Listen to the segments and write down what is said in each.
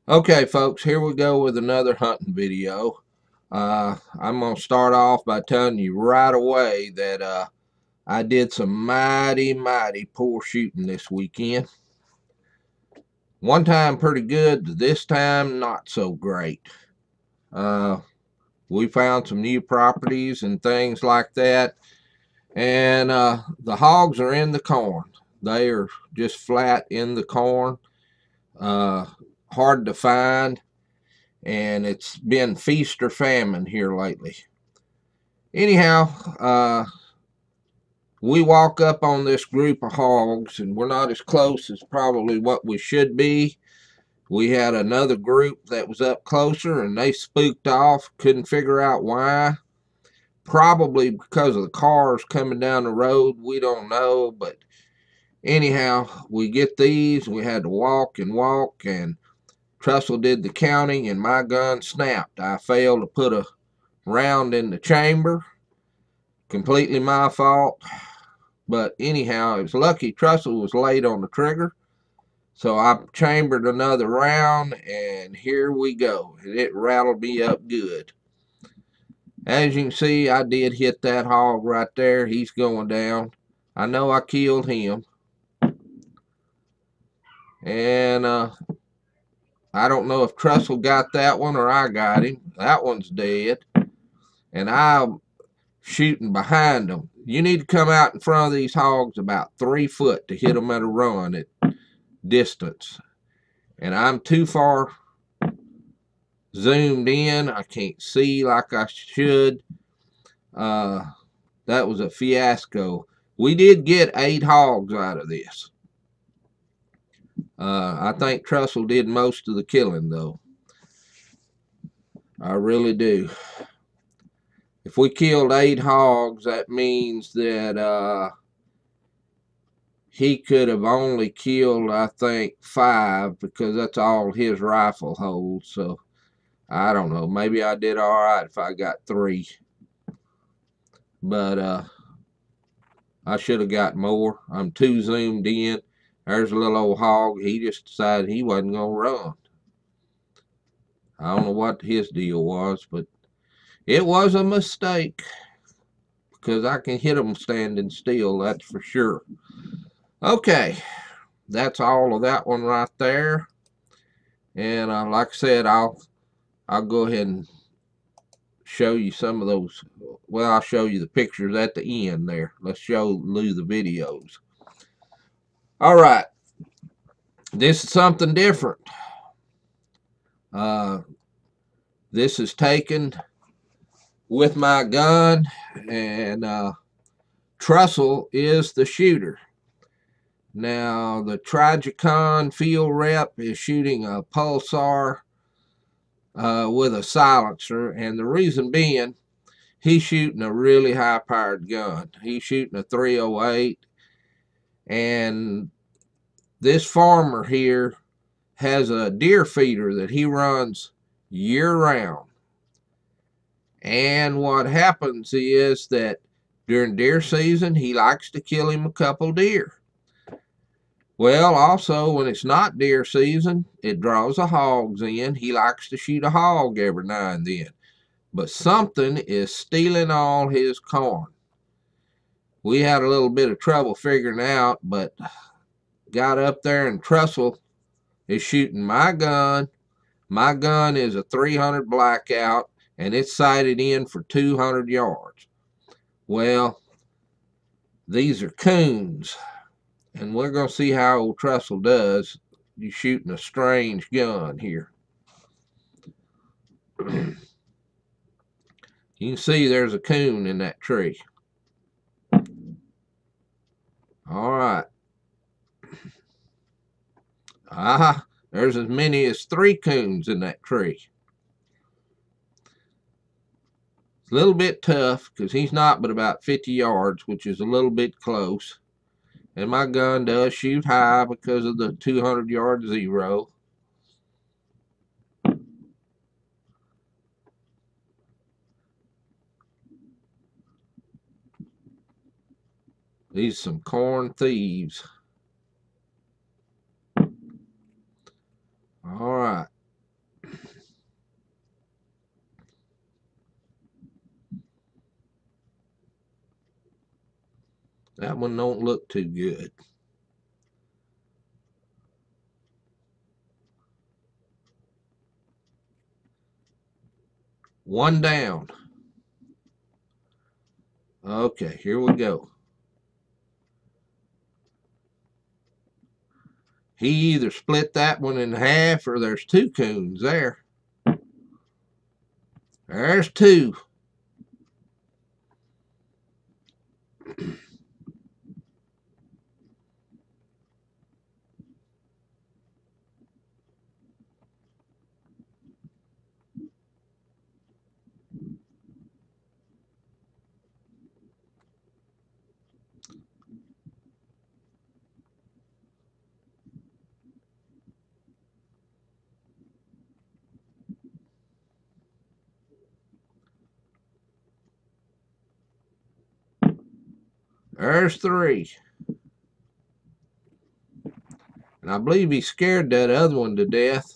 Okay, folks, here we go with another hunting video. I'm going to start off by telling you right away that I did some mighty poor shooting this weekend. One time pretty good, this time not so great. Uh, we found some new properties and things like that, and the hogs are in the corn. They are just flat in the corn, uh, hard to find. And it's been feast or famine here lately. Anyhow, we walk up on this group of hogs, and we're not as close as probably what we should be. We had another group that was up closer, and they spooked off, couldn't figure out why. Probably because of the cars coming down the road, we don't know. But anyhow, we get these, we had to walk, and Trussell did the counting, and my gun snapped. I failed to put a round in the chamber. Completely my fault. But anyhow, it was lucky Trussell was late on the trigger. So I chambered another round, and here we go. It rattled me up good. As you can see, I did hit that hog right there. He's going down. I know I killed him. And I don't know if Trussell got that one or I got him. That one's dead. And I'm shooting behind them. You need to come out in front of these hogs about 3 foot to hit them at a run at distance. And I'm too far zoomed in. I can't see like I should. That was a fiasco. We did get 8 hogs out of this. I think Trussell did most of the killing, though. I really do. If we killed 8 hogs, that means that he could have only killed, I think, 5, because that's all his rifle holds. So I don't know. Maybe I did all right if I got 3. But I should have got more. I'm too zoomed in. There's a little old hog. He just decided he wasn't going to run. I don't know what his deal was, but it was a mistake, because I can hit them standing still, that's for sure. Okay, that's all of that one right there. And like I said, I'll go ahead and show you some of those. Well, I'll show you the pictures at the end there. Let's show Lou the videos. All right, this is something different. This is taken with my gun, and Trussell is the shooter. Now, the Tragicon field rep is shooting a pulsar with a silencer, and the reason being, he's shooting a really high-powered gun. He's shooting a 308, and this farmer here has a deer feeder that he runs year-round. And what happens is that during deer season, he likes to kill him a couple deer. Well, also, when it's not deer season, it draws the hogs in. He likes to shoot a hog every now and then. But something is stealing all his corn. We had a little bit of trouble figuring out, but got up there, and Trussell is shooting my gun. My gun is a 300 blackout, and it's sighted in for 200 yards. Well, these are coons, and we're going to see how old Trussell does. You're shooting a strange gun here. You can see there's a coon in that tree. All right. There's as many as 3 coons in that tree. It's a little bit tough because he's not but about 50 yards, which is a little bit close. And my gun does shoot high because of the 200-yard zero. These are some corn thieves. All right. That one don't look too good. One down. Okay, here we go. He either split that one in half or there's two coons there. There's two. There's three. And I believe he scared that other one to death.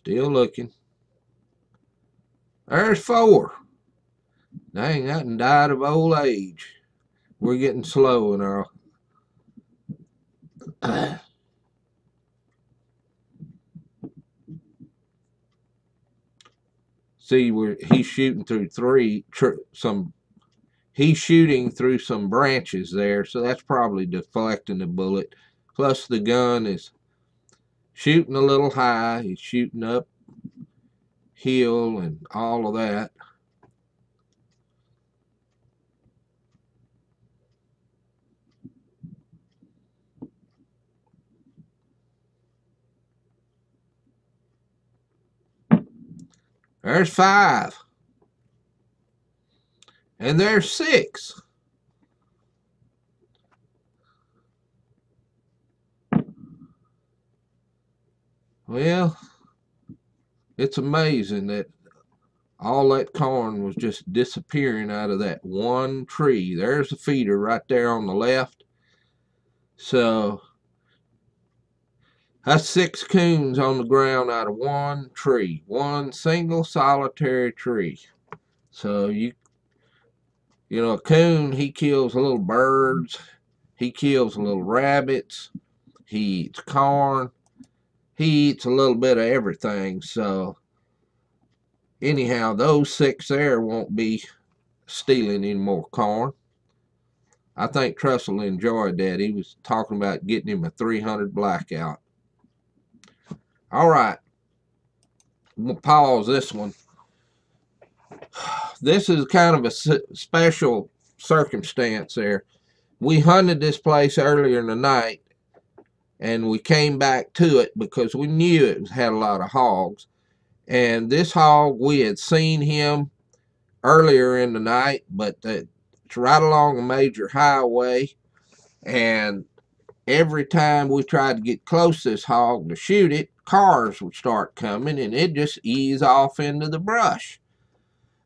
Still looking. There's four. Dang, that one died of old age. We're getting slow in our... See, where he's shooting through he's shooting through some branches there, so that's probably deflecting the bullet. Plus the gun is shooting a little high. He's shooting up hill and all of that. There's five. And there's six. Well, it's amazing that all that corn was just disappearing out of that one tree. There's the feeder right there on the left. So that's six coons on the ground out of one tree, one single solitary tree. So you know, a coon, he kills little birds, he kills little rabbits, he eats corn, he eats a little bit of everything. So anyhow, those six there won't be stealing any more corn. I think Trussell enjoyed that. He was talking about getting him a 300 blackout. All right, we'll pause this one. This is kind of a special circumstance there. We hunted this place earlier in the night, and we came back to it because we knew it had a lot of hogs. And this hog, we had seen him earlier in the night, but it's right along a major highway, and every time we tried to get close to this hog to shoot it, cars would start coming, and it'd just ease off into the brush.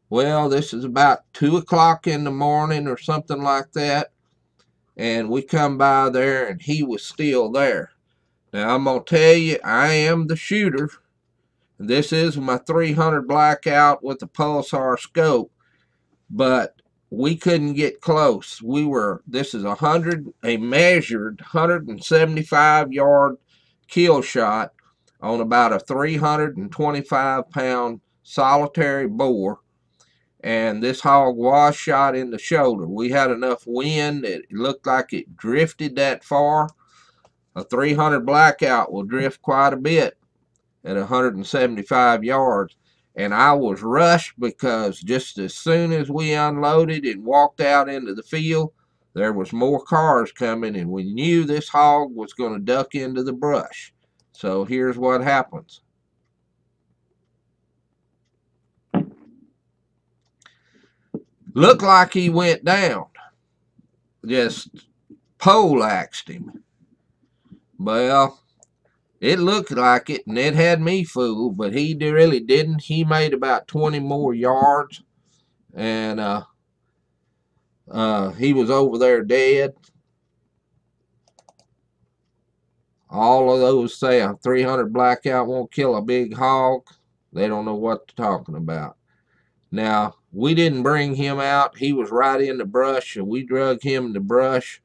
Well, this is about 2 o'clock in the morning or something like that, and we come by there, and he was still there. Now, I'm going to tell you, I am the shooter. This is my 300 blackout with the pulsar scope, but we couldn't get close. This is a measured 175-yard kill shot on about a 325-pound solitary boar, and this hog was shot in the shoulder. We had enough wind that it looked like it drifted that far. A 300 blackout will drift quite a bit at 175 yards. And I was rushed because just as soon as we unloaded and walked out into the field, there was more cars coming, and we knew this hog was going to duck into the brush. So here's what happens. Looked like he went down. Just poleaxed him. Well, it looked like it, and it had me fooled, but he really didn't. He made about 20 more yards, and he was over there dead. All of those say a 300 blackout won't kill a big hog. They don't know what they're talking about. Now, we didn't bring him out. He was right in the brush, so we drug him in the brush.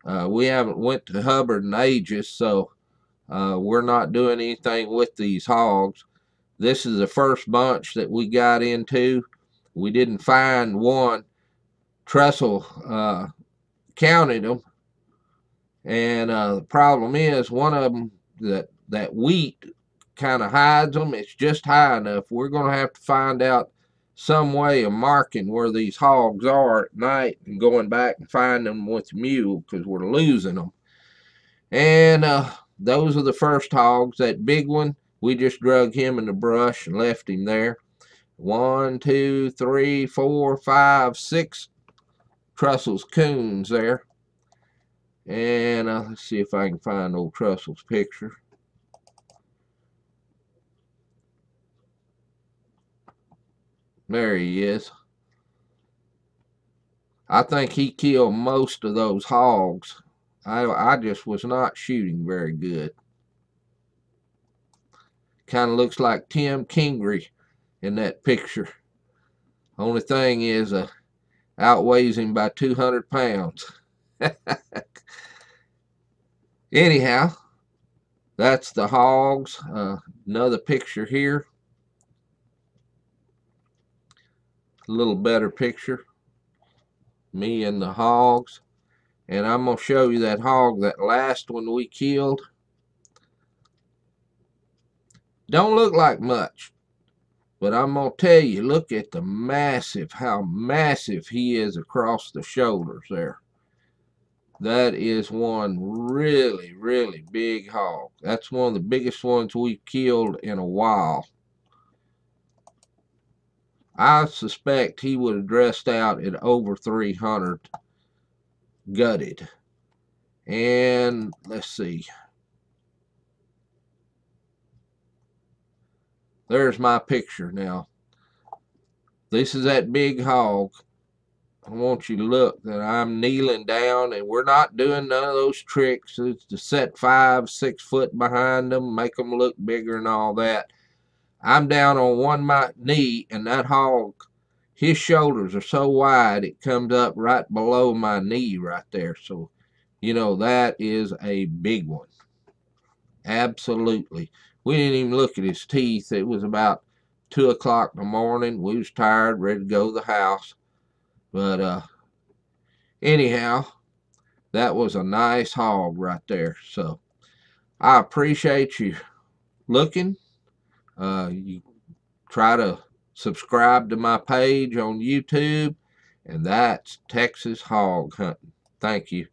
We haven't went to Hubbard in ages, so we're not doing anything with these hogs. This is the first bunch that we got into. We didn't find one. Trestle counted them, and the problem is one of them, that wheat kind of hides them. It's just high enough. We're going to have to find out some way of marking where these hogs are at night and going back and find them with the mule, because we're losing them. And those are the first hogs. That big one, we just drug him in the brush and left him there. 1, 2, 3, 4, 5, 6 Trussell's coons there. And let's see if I can find old Trussell's picture. There he is. I think he killed most of those hogs. I just was not shooting very good. Kind of looks like Tim Kingry in that picture. Only thing is, outweighs him by 200 pounds. Anyhow, that's the hogs. Another picture here. A little better picture. Me and the hogs. And I'm going to show you that hog, that last one we killed. Don't look like much, but I'm going to tell you, look at the massive, how massive he is across the shoulders there. That is one really, really big hog. That's one of the biggest ones we've killed in a while. I suspect he would have dressed out at over 300 gutted. And let's see. There's my picture now. This is that big hog. I want you to look that I'm kneeling down, and we're not doing none of those tricks. It's to set 5, 6 foot behind them, make them look bigger and all that. I'm down on one knee, and that hog, his shoulders are so wide it comes up right below my knee right there. So, you know, that is a big one. Absolutely. We didn't even look at his teeth. It was about 2 o'clock in the morning. We was tired, ready to go to the house. But anyhow, that was a nice hog right there. So I appreciate you looking. You try to subscribe to my page on YouTube, and that's Texas Hog Hunting. Thank you.